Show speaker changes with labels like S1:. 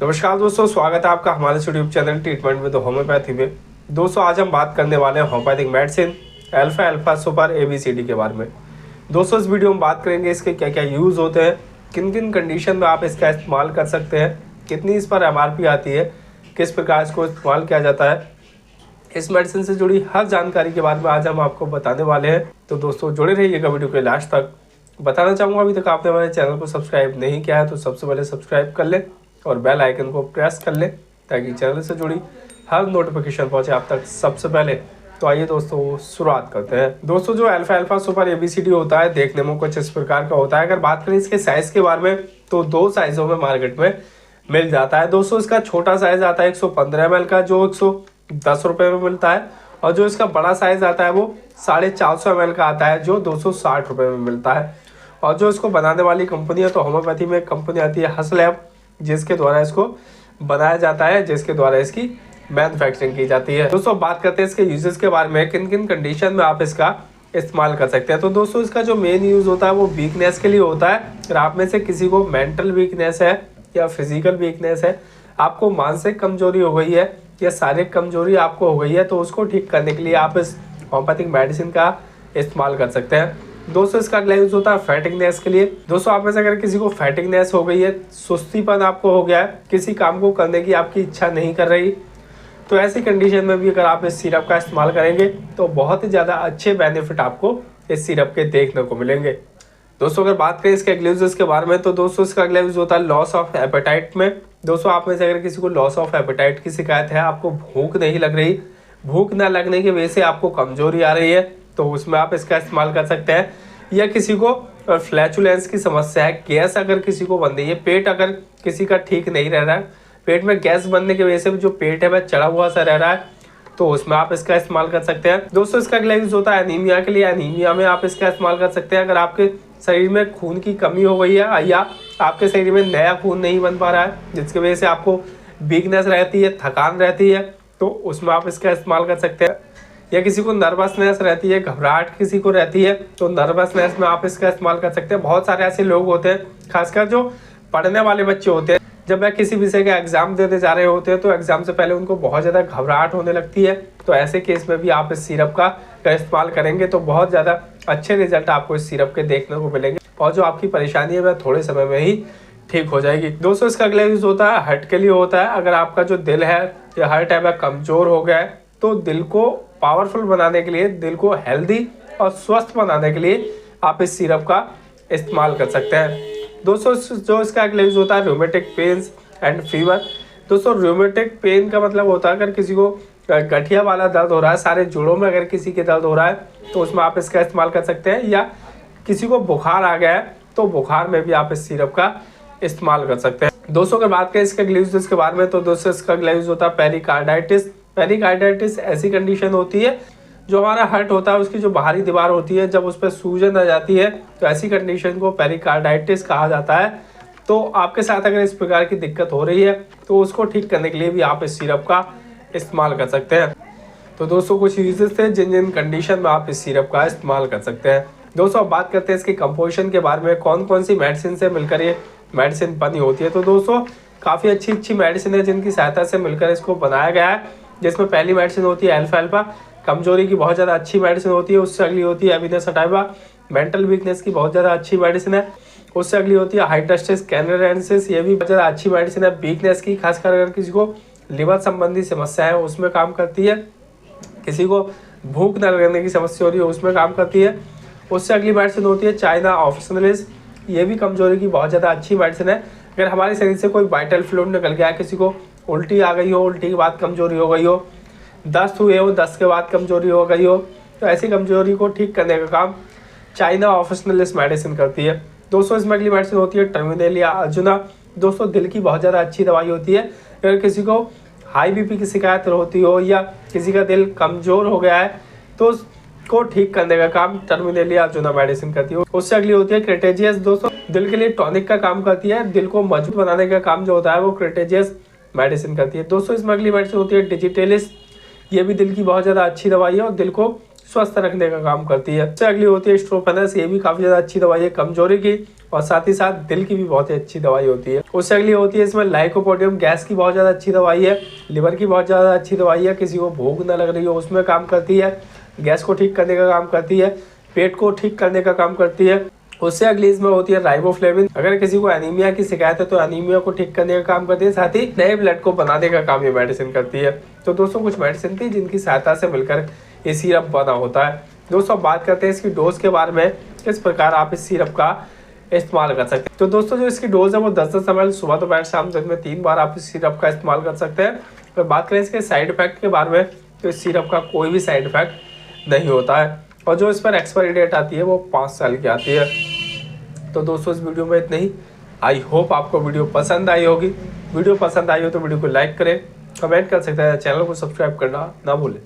S1: नमस्कार दोस्तों, स्वागत है आपका हमारे YouTube channel treatment with homeopathy में। दोस्तों आज हम बात करने वाले हैं homeopathic medicine alpha super ABCD के बारे में। दोस्तों इस वीडियो में बात करेंगे इसके क्या क्या यूज़ होते हैं, किन किन कंडीशन में आप इसका इस्तेमाल कर सकते हैं, कितनी इस पर MRP आती है, किस प्रकार इसको इस्तेमाल किया जाता है। इस मेडिसिन से जुड़ी हर जानकारी के बारे में आज हम आपको बताने वाले हैं। तो दोस्तों जुड़े रहिएगा वीडियो के लास्ट तक। बताना चाहूँगा अभी तक आपने हमारे चैनल को सब्सक्राइब नहीं किया है तो सबसे पहले सब्सक्राइब कर लें और बेल आइकन को प्रेस कर लें ताकि चैनल से जुड़ी हर नोटिफिकेशन पहुंचे आप तक सबसे पहले। तो आइए दोस्तों शुरुआत करते हैं। दोस्तों जो अल्फा सुपर ABCD होता है देखने में कुछ इस प्रकार का होता है। अगर बात करें इसके साइज के बारे में तो दो साइजों में मार्केट में मिल जाता है। दोस्तों इसका छोटा साइज आता है 115 ml का जो 110 रुपये में मिलता है, और जो इसका बड़ा साइज आता है वो 450 ml का आता है जो 260 रुपये में मिलता है। और जो इसको बनाने वाली कंपनी है तो होम्योपैथी में कंपनी आती है हसलैब, जिसके द्वारा इसको बनाया जाता है, जिसके द्वारा इसकी मैन्युफैक्चरिंग की जाती है। दोस्तों बात करते हैं इसके यूजेस के बारे में, किन किन कंडीशन में आप इसका इस्तेमाल कर सकते हैं। तो दोस्तों इसका जो मेन यूज होता है वो वीकनेस के लिए होता है। अगर आप में से किसी को मेंटल वीकनेस है या फिजिकल वीकनेस है, आपको मानसिक कमजोरी हो गई है या शारीरिक कमजोरी आपको हो गई है, तो उसको ठीक करने के लिए आप इस होम्योपैथिक मेडिसिन का इस्तेमाल कर सकते हैं। दोस्तों इसका अगला यूज होता है फैटिकनेस के लिए। दोस्तों आप में से अगर किसी को फैटिकनेस हो गई है, सुस्तीपन आपको हो गया है, किसी काम को करने की आपकी इच्छा नहीं कर रही, तो ऐसी कंडीशन में भी अगर आप इस सिरप का इस्तेमाल करेंगे तो बहुत ही ज़्यादा अच्छे बेनिफिट आपको इस सिरप के देखने को मिलेंगे। दोस्तों अगर बात करें इसके अगले यूजेस के बारे में तो दोस्तों इसका अगला यूज होता है लॉस ऑफ एपेटाइट में। दोस्तों आप में से अगर किसी को लॉस ऑफ एपेटाइट की शिकायत है, आपको भूख नहीं लग रही, भूख न लगने की वजह से आपको कमजोरी आ रही है, तो उसमें आप इसका इस्तेमाल कर सकते हैं। या किसी को फ्लैचुलेंस की समस्या है, गैस अगर किसी को बन रही है, पेट अगर किसी का ठीक नहीं रह रहा है, पेट में गैस बनने की वजह से जो पेट है वह चढ़ा हुआ सा रह रहा है, तो उसमें आप इसका इस्तेमाल कर सकते हैं। दोस्तों इसका अगला यूज होता है एनीमिया के लिए। एनीमिया में आप इसका इस्तेमाल कर सकते हैं। अगर आपके शरीर में खून की कमी हो गई है या आपके शरीर में नया खून नहीं बन पा रहा है, जिसकी वजह से आपको वीकनेस रहती है, थकान रहती है, तो उसमें आप इसका इस्तेमाल कर सकते हैं। या किसी को नर्वसनेस रहती है, घबराहट किसी को रहती है, तो नर्वसनेस में आप इसका इस्तेमाल कर सकते हैं। बहुत सारे ऐसे लोग होते हैं, खासकर जो पढ़ने वाले बच्चे होते हैं, जब वह किसी विषय का एग्जाम देने जा रहे होते हैं तो एग्जाम से पहले उनको बहुत ज़्यादा घबराहट होने लगती है, तो ऐसे केस में भी आप इस सिरप का इस्तेमाल करेंगे तो बहुत ज़्यादा अच्छे रिजल्ट आपको इस सिरप के देखने को मिलेंगे, और जो आपकी परेशानी है वह थोड़े समय में ही ठीक हो जाएगी। दोस्तों इसका अगला यूज होता है हार्ट के लिए होता है। अगर आपका जो दिल है या हार्ट है वह कमजोर हो गया है, तो दिल को पावरफुल बनाने के लिए, दिल को हेल्दी और स्वस्थ बनाने के लिए आप इस सिरप का इस्तेमाल कर सकते हैं। दोस्तों जो इसका अगला यूज होता है रूमेटिक पेन्स एंड फीवर। दोस्तों रूमेटिक पेन का मतलब होता है अगर किसी को गठिया वाला दर्द हो रहा है, सारे जोड़ों में अगर किसी के दर्द हो रहा है तो उसमें आप इसका इस्तेमाल कर सकते हैं। या किसी को बुखार आ गया है तो बुखार में भी आप इस सिरप का इस्तेमाल कर सकते हैं। दोस्तों अगर बात करें इसके अगले यूज के बारे में तो दोस्तों इसका अगला यूज होता है पेरिकार्डाइटिस। पेरिकार्डाइटिस ऐसी कंडीशन होती है जो हमारा हार्ट होता है, उसकी जो बाहरी दीवार होती है, जब उस पर सूजन आ जाती है तो ऐसी कंडीशन को पेरिकार्डाइटिस कहा जाता है। तो आपके साथ अगर इस प्रकार की दिक्कत हो रही है तो उसको ठीक करने के लिए भी आप इस सिरप का इस्तेमाल कर सकते हैं। तो दोस्तों कुछ यूजेस थे जिन जिन कंडीशन में आप इस सिरप का इस्तेमाल कर सकते हैं। दोस्तों अब बात करते हैं इसकी कंपोजिशन के बारे में, कौन कौन सी मेडिसिन से मिलकर ये मेडिसिन बनी होती है। तो दोस्तों काफ़ी अच्छी मेडिसिन है जिनकी सहायता से मिलकर इसको बनाया गया है, जिसमें पहली मेडिसिन होती है अल्फा कमजोरी की बहुत ज़्यादा अच्छी मेडिसिन होती है। उससे अगली होती है एविना सटाइवा, मेंटल वीकनेस की बहुत ज़्यादा अच्छी मेडिसिन है। उससे अगली होती है हाइड्रोस्टेस कैनेरेंसिस, ये भी बहुत ज़्यादा अच्छी मेडिसिन है वीकनेस की, खासकर अगर किसी को लिवर संबंधी समस्या है उसमें काम करती है, किसी को भूख न लगने की समस्या हो रही है उसमें काम करती है। उससे अगली मेडिसिन होती है चाइना ऑफिसनलिस, ये भी कमजोरी की बहुत ज़्यादा अच्छी मेडिसिन है। अगर हमारे शरीर से कोई वाइटल फ्लूइड निकल गया है, किसी को उल्टी आ गई हो, उल्टी के बाद कमजोरी हो गई हो, दस्त हुए हो, दस्त के बाद कमजोरी हो गई हो, तो ऐसी कमजोरी को ठीक करने का काम चाइना ऑफिसनलिस मेडिसिन करती है। दोस्तों इसमें अगली मेडिसिन होती है टर्मिनेलिया अर्जुना। दोस्तों दिल की बहुत ज़्यादा अच्छी दवाई होती है। अगर किसी को हाई BP की शिकायत होती हो या किसी का दिल कमजोर हो गया है तो उसको ठीक करने का काम टर्मिनेलिया अर्जुना मेडिसिन करती है। उससे अगली होती है क्रिटेजियस। दोस्तों दिल के लिए टॉनिक का काम करती है, दिल को मजबूत बनाने का काम जो होता है वो क्रिटेजियस मेडिसिन करती है। दोस्तों इसमें अगली मेडिसिन होती है डिजिटेलिस, ये भी दिल की बहुत ज़्यादा अच्छी दवाई है और दिल को स्वस्थ रखने का काम करती है। उससे अगली होती है स्ट्रोफेनस, ये भी काफी ज्यादा अच्छी दवाई है कमजोरी की, और साथ ही साथ दिल की भी बहुत ही अच्छी दवाई होती है। उससे अगली होती है इसमें लाइकोपोडियम, गैस की बहुत ज्यादा अच्छी दवाई है, लिवर की बहुत ज्यादा अच्छी दवाई है, किसी को भूख न लग रही हो उसमें काम करती है, गैस को ठीक करने का काम करती है, पेट को ठीक करने का काम करती है। उससे अगली इसमें होती है राइबोफ्लेविन, अगर किसी को एनीमिया की शिकायत है तो एनीमिया को ठीक करने का काम करती है, साथ ही नए ब्लड को बनाने का काम ये मेडिसिन करती है। तो दोस्तों कुछ मेडिसिन थी जिनकी सहायता से मिलकर ये सिरप बना होता है। दोस्तों बात करते हैं इसकी डोज के बारे में, किस प्रकार आप इस सिरप का इस्तेमाल कर सकते हैं। तो दोस्तों जो इसकी डोज है वो 10-10 ml सुबह दोपहर शाम दिन में 3 बार आप इस सिरप का इस्तेमाल कर सकते हैं। और बात करें इसके साइड इफेक्ट के बारे में, तो इस सिरप का कोई भी साइड इफेक्ट नहीं होता है, और जो इस पर एक्सपायरी डेट आती है वो 5 साल की आती है। तो दोस्तों इस वीडियो में इतना ही। आई होप आपको वीडियो पसंद आई होगी। वीडियो पसंद आई हो तो वीडियो को लाइक करें, कमेंट कर सकते हैं, चैनल को सब्सक्राइब करना ना भूलें।